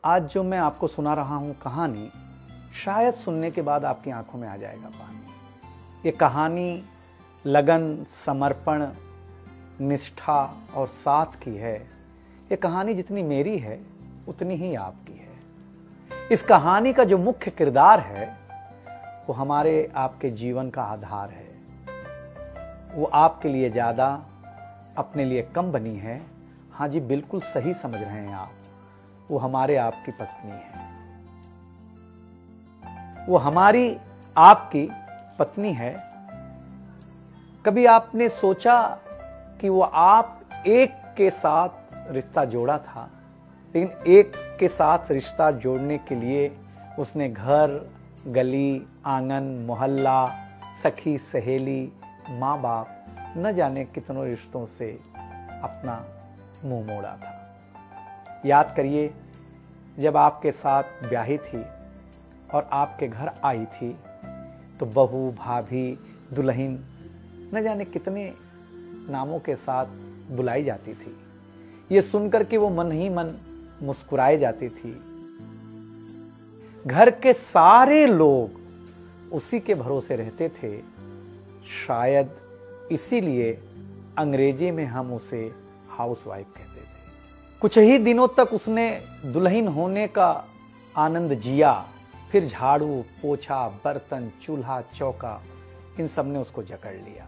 आज जो मैं आपको सुना रहा हूं कहानी, शायद सुनने के बाद आपकी आंखों में आ जाएगा पानी। ये कहानी लगन, समर्पण, निष्ठा और साथ की है। ये कहानी जितनी मेरी है उतनी ही आपकी है। इस कहानी का जो मुख्य किरदार है वो हमारे आपके जीवन का आधार है। वो आपके लिए ज़्यादा, अपने लिए कम बनी है। हाँ जी, बिल्कुल सही समझ रहे हैं आप। वो हमारे आपकी पत्नी है। वो हमारी आपकी पत्नी है। कभी आपने सोचा कि वो आप एक के साथ रिश्ता जोड़ा था, लेकिन एक के साथ रिश्ता जोड़ने के लिए उसने घर, गली, आंगन, मोहल्ला, सखी, सहेली, माँ बाप, न जाने कितनों रिश्तों से अपना मुंह मोड़ा था। याद करिए, जब आपके साथ ब्याही थी और आपके घर आई थी तो बहू, भाभी, दुल्हन, न जाने कितने नामों के साथ बुलाई जाती थी। ये सुनकर के वो मन ही मन मुस्कुराए जाती थी। घर के सारे लोग उसी के भरोसे रहते थे। शायद इसीलिए अंग्रेजी में हम उसे हाउसवाइफ कहते थे। कुछ ही दिनों तक उसने दुल्हन होने का आनंद जिया। फिर झाड़ू, पोछा, बर्तन, चूल्हा, चौका, इन सब ने उसको जकड़ लिया।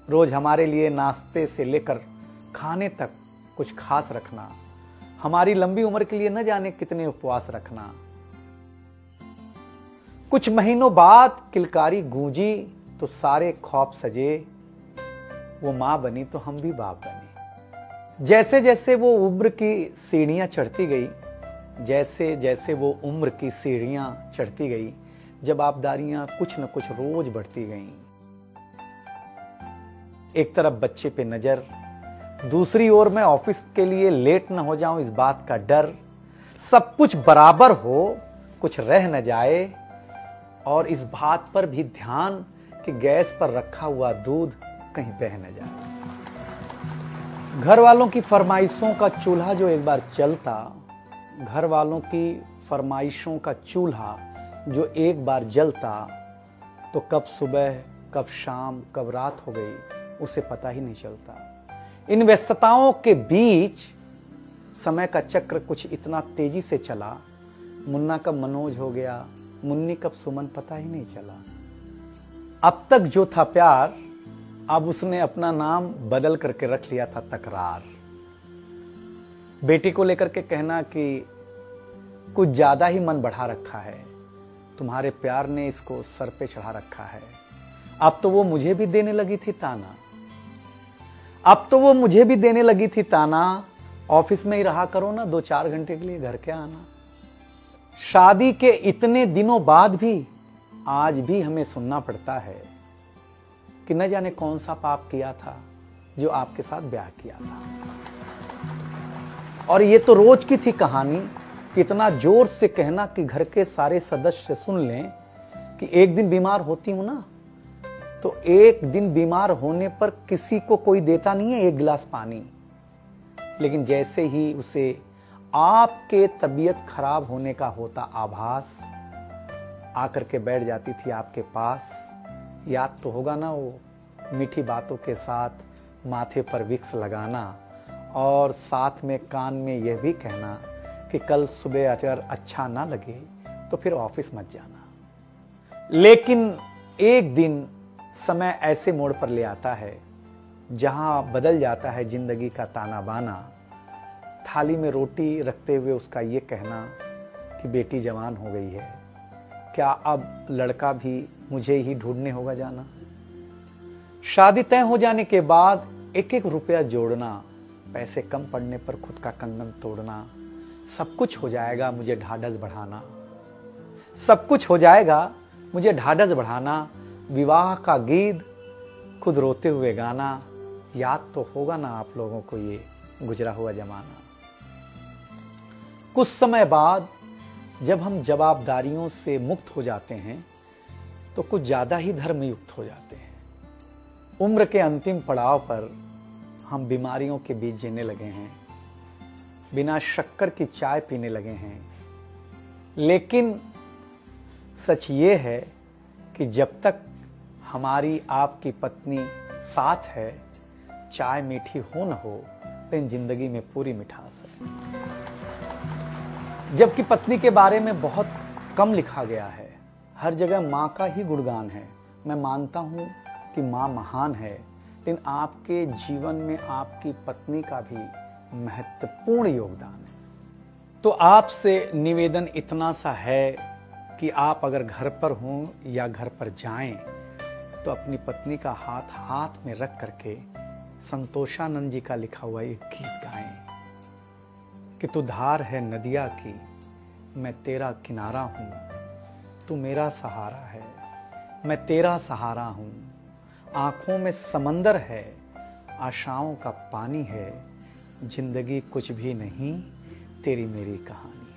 रोज हमारे लिए नाश्ते से लेकर खाने तक कुछ खास रखना, हमारी लंबी उम्र के लिए न जाने कितने उपवास रखना। कुछ महीनों बाद किलकारी गूंजी तो सारे ख्वाब सजे। वो मां बनी तो हम भी बाप बने। जैसे जैसे वो उम्र की सीढ़ियां चढ़ती गई, जैसे जैसे वो उम्र की सीढ़ियां चढ़ती गई, जवाबदारियां कुछ न कुछ रोज बढ़ती गईं। एक तरफ बच्चे पे नजर, दूसरी ओर मैं ऑफिस के लिए लेट न हो जाऊं इस बात का डर। सब कुछ बराबर हो, कुछ रह न जाए, और इस बात पर भी ध्यान कि गैस पर रखा हुआ दूध कहीं बह न जाए। घर वालों की फरमाइशों का चूल्हा जो एक बार चलता, घर वालों की फरमाइशों का चूल्हा जो एक बार जलता, तो कब सुबह, कब शाम, कब रात हो गई उसे पता ही नहीं चलता। इन व्यस्तताओं के बीच समय का चक्र कुछ इतना तेजी से चला, मुन्ना कब मनोज हो गया, मुन्नी कब सुमन, पता ही नहीं चला। अब तक जो था प्यार, अब उसने अपना नाम बदल करके रख लिया था तकरार। बेटी को लेकर के कहना कि कुछ ज्यादा ही मन बढ़ा रखा है, तुम्हारे प्यार ने इसको सर पे चढ़ा रखा है। अब तो वो मुझे भी देने लगी थी ताना, अब तो वो मुझे भी देने लगी थी ताना, ऑफिस में ही रहा करो ना, 2-4 घंटे के लिए घर के आना। शादी के इतने दिनों बाद भी आज भी हमें सुनना पड़ता है कि न जाने कौन सा पाप किया था जो आपके साथ ब्याह किया था। और ये तो रोज की थी कहानी। इतना जोर से कहना कि घर के सारे सदस्य सुन लें कि एक दिन बीमार होती हूं ना, तो एक दिन बीमार होने पर किसी को कोई देता नहीं है 1 गिलास पानी, लेकिन जैसे ही उसे आपके तबीयत खराब होने का होता आभास, आकर के बैठ जाती थी आपके पास। याद तो होगा ना, वो मीठी बातों के साथ माथे पर विक्स लगाना और साथ में कान में यह भी कहना कि कल सुबह अगर अच्छा ना लगे तो फिर ऑफिस मत जाना। लेकिन एक दिन समय ऐसे मोड़ पर ले आता है जहां बदल जाता है जिंदगी का ताना बाना। थाली में रोटी रखते हुए उसका ये कहना कि बेटी जवान हो गई है, क्या अब लड़का भी मुझे ही ढूंढने होगा जाना। शादी तय हो जाने के बाद 1-1 रुपया जोड़ना, पैसे कम पड़ने पर खुद का कंगन तोड़ना, सब कुछ हो जाएगा मुझे ढाढ़स बढ़ाना, सब कुछ हो जाएगा मुझे ढाढ़स बढ़ाना। विवाह का गीत खुद रोते हुए गाना। याद तो होगा ना आप लोगों को ये गुजरा हुआ जमाना। कुछ समय बाद जब हम जवाबदारियों से मुक्त हो जाते हैं तो कुछ ज्यादा ही धर्मयुक्त हो जाते हैं। उम्र के अंतिम पड़ाव पर हम बीमारियों के बीच जीने लगे हैं। बिना शक्कर की चाय पीने लगे हैं। लेकिन सच ये है कि जब तक हमारी आपकी पत्नी साथ है, चाय मीठी हो न हो, लेकिन जिंदगी में पूरी मिठास है। जबकि पत्नी के बारे में बहुत कम लिखा गया है, हर जगह माँ का ही गुणगान है। मैं मानता हूँ कि माँ महान है, लेकिन आपके जीवन में आपकी पत्नी का भी महत्वपूर्ण योगदान है। तो आपसे निवेदन इतना सा है कि आप अगर घर पर हों या घर पर जाएं, तो अपनी पत्नी का हाथ हाथ में रख करके संतोषानंद जी का लिखा हुआ एक गीत गाएं कि तू धार है नदिया की, मैं तेरा किनारा हूं, तू मेरा सहारा है, मैं तेरा सहारा हूं। आंखों में समंदर है, आशाओं का पानी है, जिंदगी कुछ भी नहीं, तेरी मेरी कहानी।